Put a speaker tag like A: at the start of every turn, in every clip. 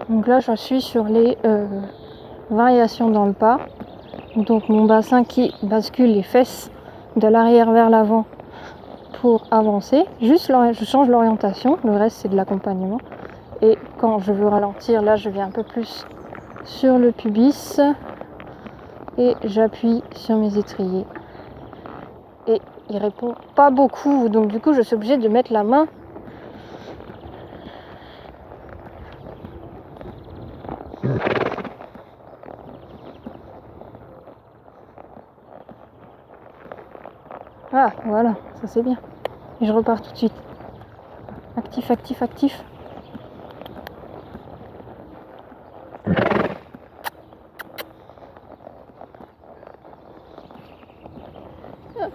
A: Donc là je suis sur les variations dans le pas. Donc mon bassin qui bascule les fesses de l'arrière vers l'avant pour avancer. Juste je change l'orientation, le reste c'est de l'accompagnement. Et quand je veux ralentir, là je viens un peu plus sur le pubis et j'appuie sur mes étriers. Et il répond pas beaucoup, donc du coup je suis obligée de mettre la main voilà, ça c'est bien. Et je repars tout de suite. Actif, actif, actif. Hop.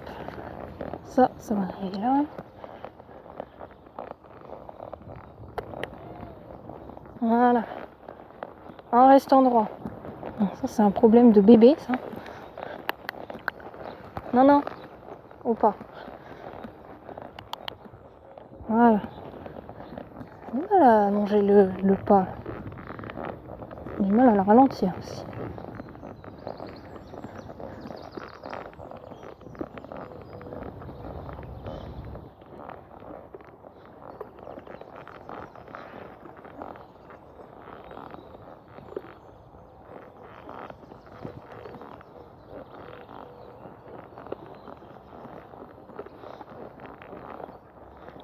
A: Ça va arriver là. Voilà. En restant droit. Ça c'est un problème de bébé, ça. Non. Ou pas. Voilà. Du mal à manger le pas. Du mal à le ralentir aussi.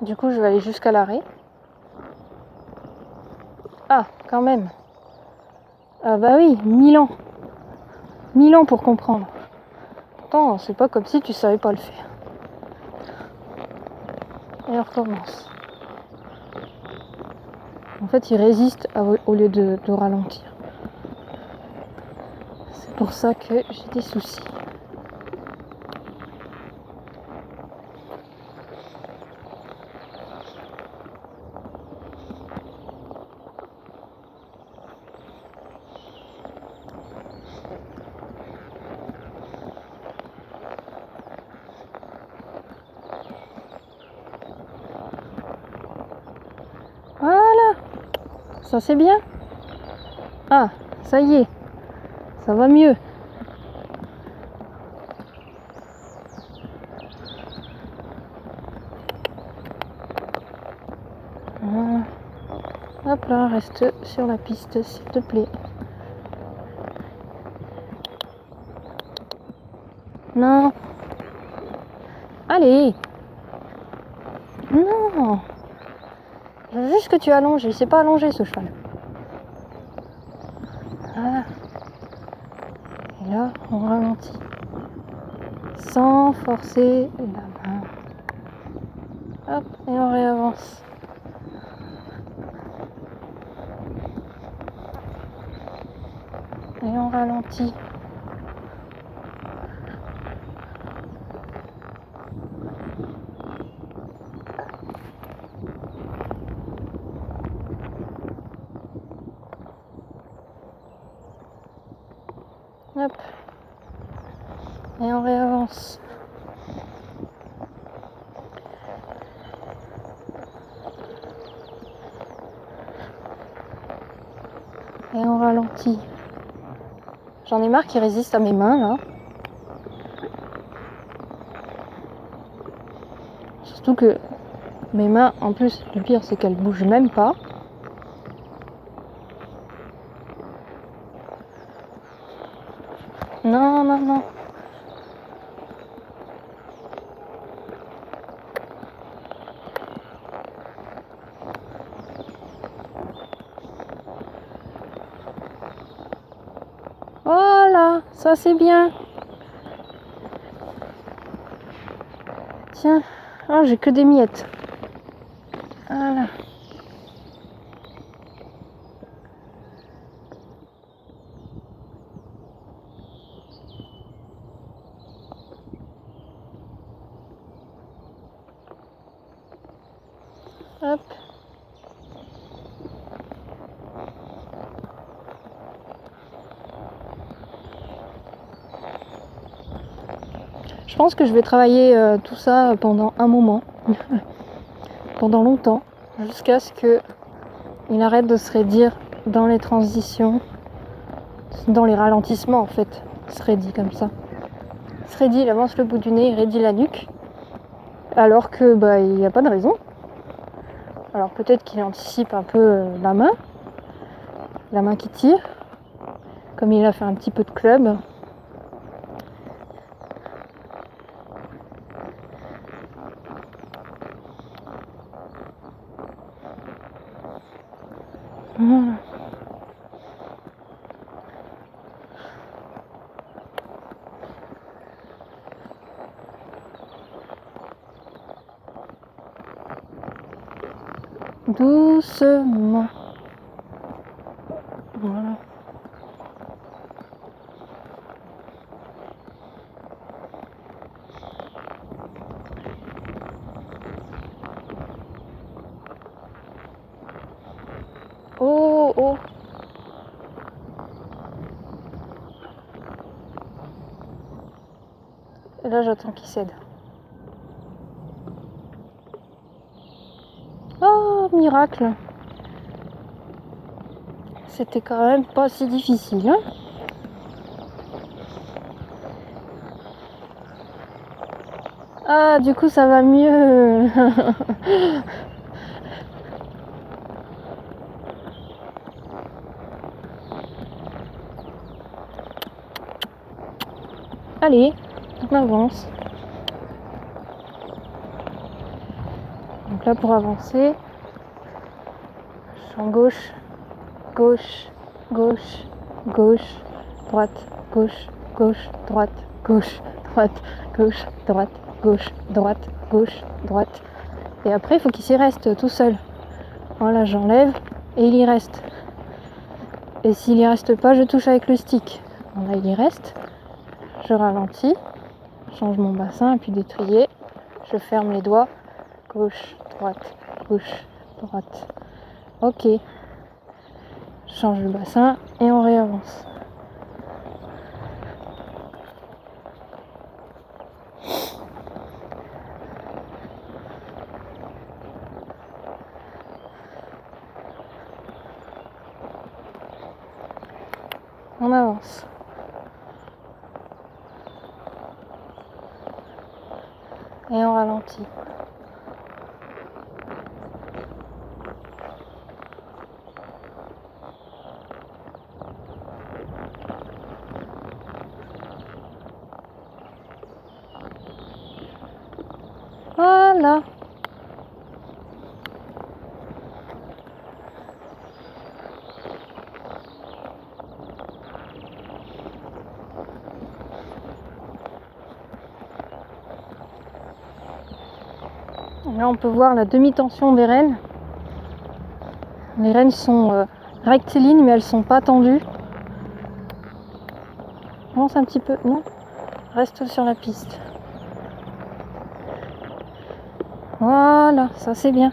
A: Du coup, je vais aller jusqu'à l'arrêt. Ah, quand même. Ah bah oui, 1000 ans. 1000 ans pour comprendre. Pourtant, c'est pas comme si tu savais pas le faire. Et on recommence. En fait, il résiste au lieu de ralentir. C'est pour ça que j'ai des soucis. Voilà. Ça c'est bien. Ah, ça y est. Ça va mieux. Voilà. Hop là, reste sur la piste s'il te plaît. Non. Allez. Non. Je veux juste que tu allonges. Il s'est pas allongé ce cheval. Voilà. Et là, on ralentit. Sans forcer la main. Hop, et on réavance. Et on ralentit. Hop. Et on réavance. Et on ralentit. J'en ai marre qu'il résiste à mes mains là. Surtout que mes mains, en plus, le pire c'est qu'elles bougent même pas. Non. Voilà, ça c'est bien. Tiens, oh, j'ai que des miettes. Voilà. Hop. Je pense que je vais travailler tout ça pendant un moment, pendant longtemps, jusqu'à ce qu'il arrête de se raidir dans les transitions, dans les ralentissements en fait, serait dit comme ça. Serait il avance le bout du nez, il raidit la nuque, alors que il n'y a pas de raison. Alors peut-être qu'il anticipe un peu la main qui tire, comme il a fait un petit peu de club. Voilà. Doucement. Voilà. Oh, oh. Et là, j'attends qu'il cède. Oh, miracle. C'était quand même pas si difficile, hein? Ah, du coup, ça va mieux. Allez, on avance. Donc là, pour avancer, champ gauche, gauche, gauche, gauche, droite, gauche, gauche, droite, gauche, droite, gauche, droite, gauche, droite, gauche, droite. Et après, il faut qu'il s'y reste tout seul. Voilà, j'enlève et il y reste. Et s'il y reste pas, je touche avec le stick. Bon, là, il y reste. Je ralentis, change mon bassin et puis d'étrier. Je ferme les doigts. Gauche, droite, gauche, droite. Ok. Je change le bassin et on réavance. On avance. Et on ralentit. Voilà. Là, on peut voir la demi-tension des rênes. Les rênes sont rectilignes, mais elles sont pas tendues. Avance un petit peu, non? Reste sur la piste. Voilà, ça c'est bien.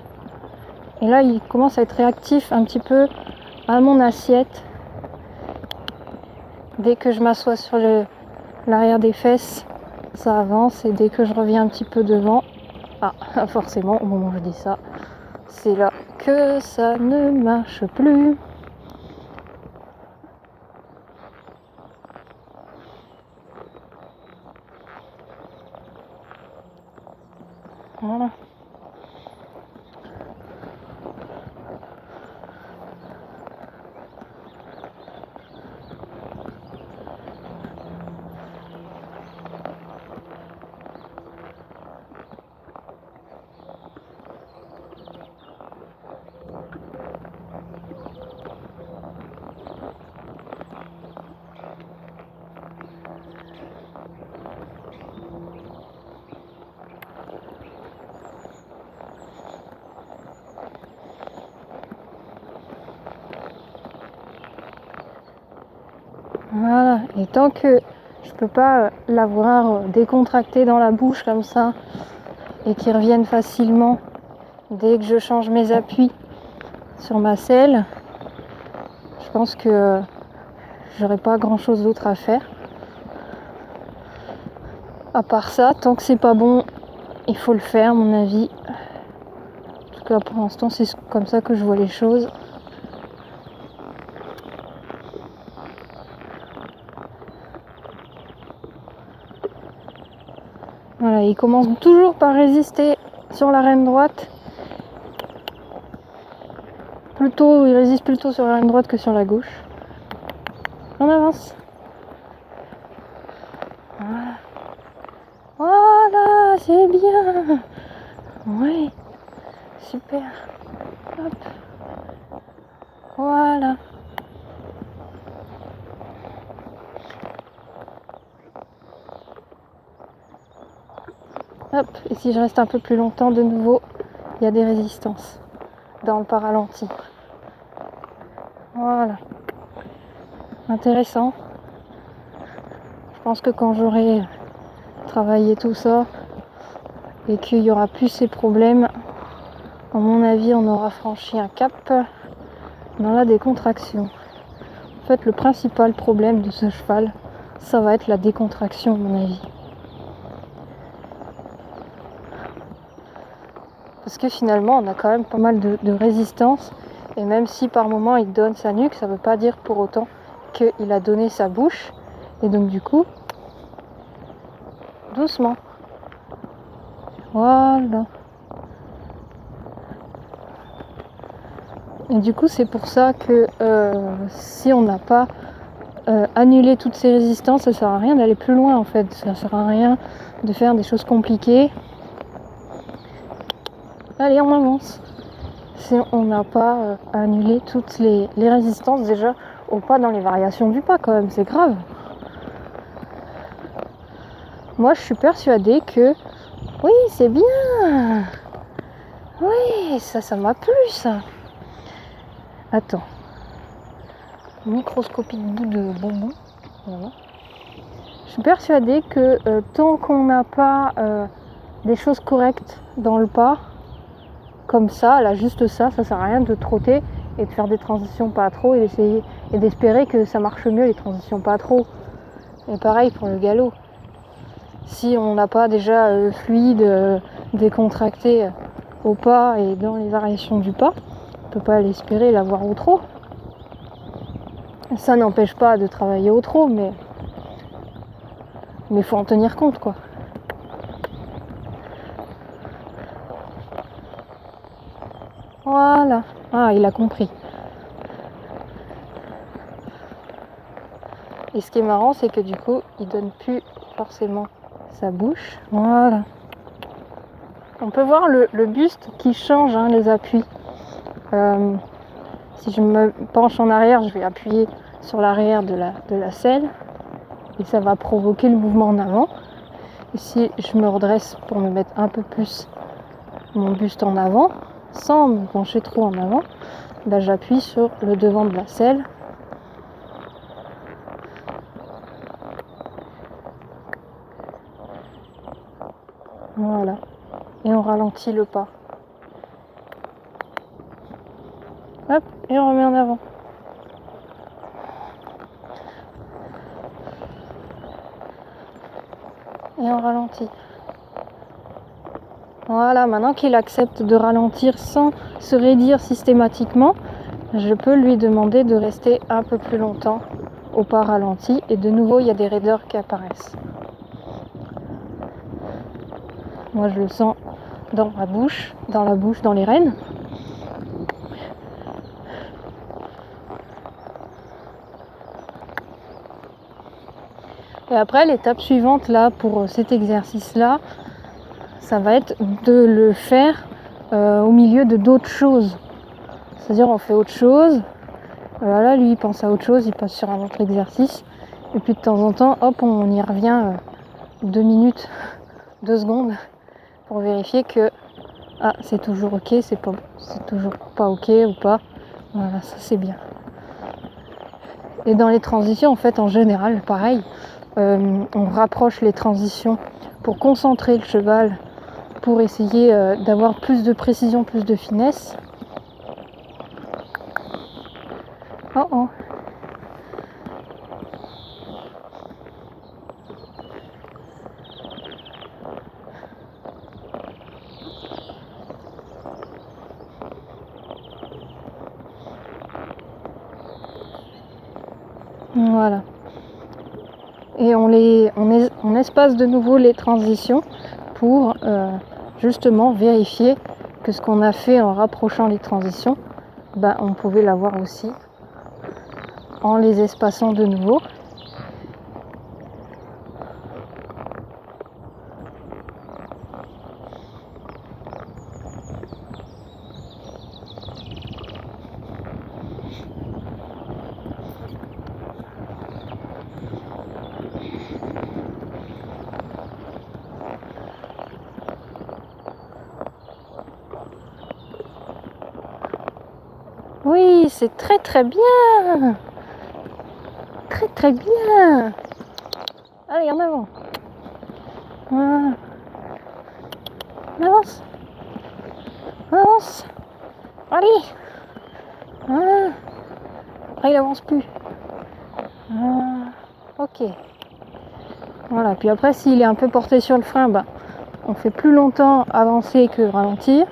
A: Et là, il commence à être réactif un petit peu à mon assiette. Dès que je m'assois sur l'arrière des fesses, ça avance. Et dès que je reviens un petit peu devant, forcément, au moment où je dis ça, c'est là que ça ne marche plus. Voilà. Voilà, et tant que je peux pas l'avoir décontracté dans la bouche comme ça et qu'il revienne facilement dès que je change mes appuis sur ma selle, je pense que j'aurai pas grand chose d'autre à faire. À part ça, tant que c'est pas bon, il faut le faire, à mon avis. En tout cas, pour l'instant, c'est comme ça que je vois les choses. il commence toujours par résister sur la reine droite. Il résiste plutôt sur la reine droite que sur la gauche. On avance. Voilà, c'est bien. Oui, super. Hop. Voilà. Hop. Et si je reste un peu plus longtemps, de nouveau, il y a des résistances dans le pas ralenti. Voilà. Intéressant. Je pense que quand j'aurai travaillé tout ça et qu'il y aura plus ces problèmes, à mon avis, on aura franchi un cap dans la décontraction. En fait, le principal problème de ce cheval, ça va être la décontraction, à mon avis. Parce que finalement, on a quand même pas mal de résistance. Et même si par moment il donne sa nuque, ça ne veut pas dire pour autant qu'il a donné sa bouche. Et donc du coup, doucement. Voilà. Et du coup, c'est pour ça que si on n'a pas annulé toutes ces résistances, ça sert à rien d'aller plus loin en fait. Ça sert à rien de faire des choses compliquées. Allez, on avance. Si on n'a pas annulé toutes les résistances déjà au pas dans les variations du pas quand même, c'est grave. Moi, je suis persuadée que oui, c'est bien. Oui, ça m'a plu ça. Attends. Microscopique bout de bonbon. Voilà. Je suis persuadée que tant qu'on n'a pas des choses correctes dans le pas, comme ça, là, juste ça sert à rien de trotter et de faire des transitions pas trop et d'essayer et d'espérer que ça marche mieux les transitions pas trop. Et pareil pour le galop. Si on n'a pas déjà fluide, décontracté au pas et dans les variations du pas, on ne peut pas l'espérer l'avoir au trot. Ça n'empêche pas de travailler au trot, mais il faut en tenir compte, quoi. Voilà. Ah, il a compris. Et ce qui est marrant, c'est que du coup, il donne plus forcément sa bouche. Voilà. On peut voir le buste qui change, hein, les appuis. Si je me penche en arrière, je vais appuyer sur l'arrière de la selle et ça va provoquer le mouvement en avant. Et si je me redresse pour me mettre un peu plus mon buste en avant, sans me pencher trop en avant, ben j'appuie sur le devant de la selle. Voilà. Et on ralentit le pas. Hop, et on remet en avant. Et on ralentit. Voilà, maintenant qu'il accepte de ralentir sans se raidir systématiquement, je peux lui demander de rester un peu plus longtemps au pas ralenti. Et de nouveau, il y a des raideurs qui apparaissent. Moi, je le sens dans ma bouche, dans les rênes. Et après, l'étape suivante là pour cet exercice-là, ça va être de le faire au milieu de d'autres choses. C'est-à-dire on fait autre chose, voilà, lui il pense à autre chose, il passe sur un autre exercice, et puis de temps en temps, hop, on y revient 2 minutes, 2 secondes, pour vérifier que c'est toujours ok, c'est toujours pas ok ou pas. Voilà, ça c'est bien. Et dans les transitions, en fait, en général, pareil, on rapproche les transitions pour concentrer le cheval, pour essayer d'avoir plus de précision, plus de finesse. Oh oh. Voilà. Et on espace de nouveau les transitions pour justement vérifier que ce qu'on a fait en rapprochant les transitions, on pouvait l'avoir aussi en les espaçant de nouveau. Oui, c'est très très bien. Très très bien. Allez, en avant. Voilà. On avance. On avance. Allez. Voilà. Après, il avance plus. Voilà. Ok. Voilà. Puis après, s'il est un peu porté sur le frein, on fait plus longtemps avancer que ralentir.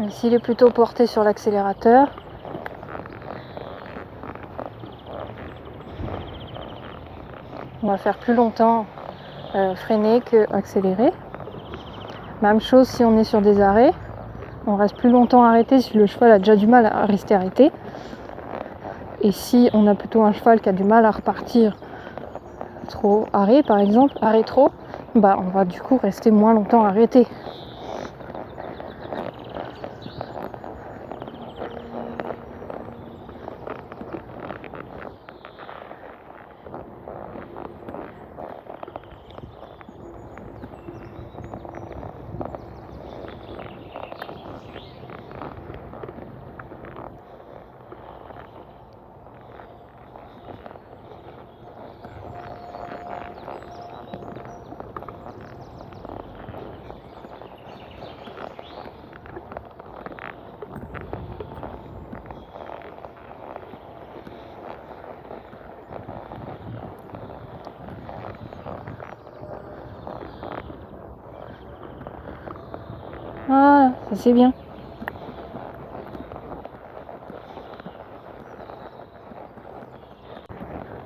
A: Et s'il est plutôt porté sur l'accélérateur, on va faire plus longtemps freiner que accélérer. Même chose si on est sur des arrêts, on reste plus longtemps arrêté si le cheval a déjà du mal à rester arrêté. Et si on a plutôt un cheval qui a du mal à repartir trop arrêt par exemple, arrêt trop, on va du coup rester moins longtemps arrêté. Voilà, ça c'est bien.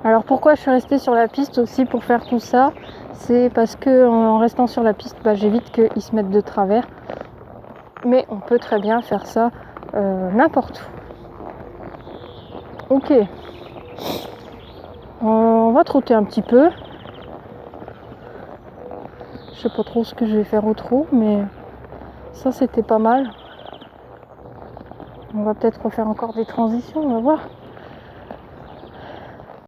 A: Alors pourquoi je suis restée sur la piste aussi pour faire tout ça, c'est parce que en restant sur la piste, j'évite qu'ils se mettent de travers. Mais on peut très bien faire ça n'importe où. Ok. On va trotter un petit peu. Je sais pas trop ce que je vais faire au trot, mais ça c'était pas mal. On va peut-être refaire encore des transitions, on va voir.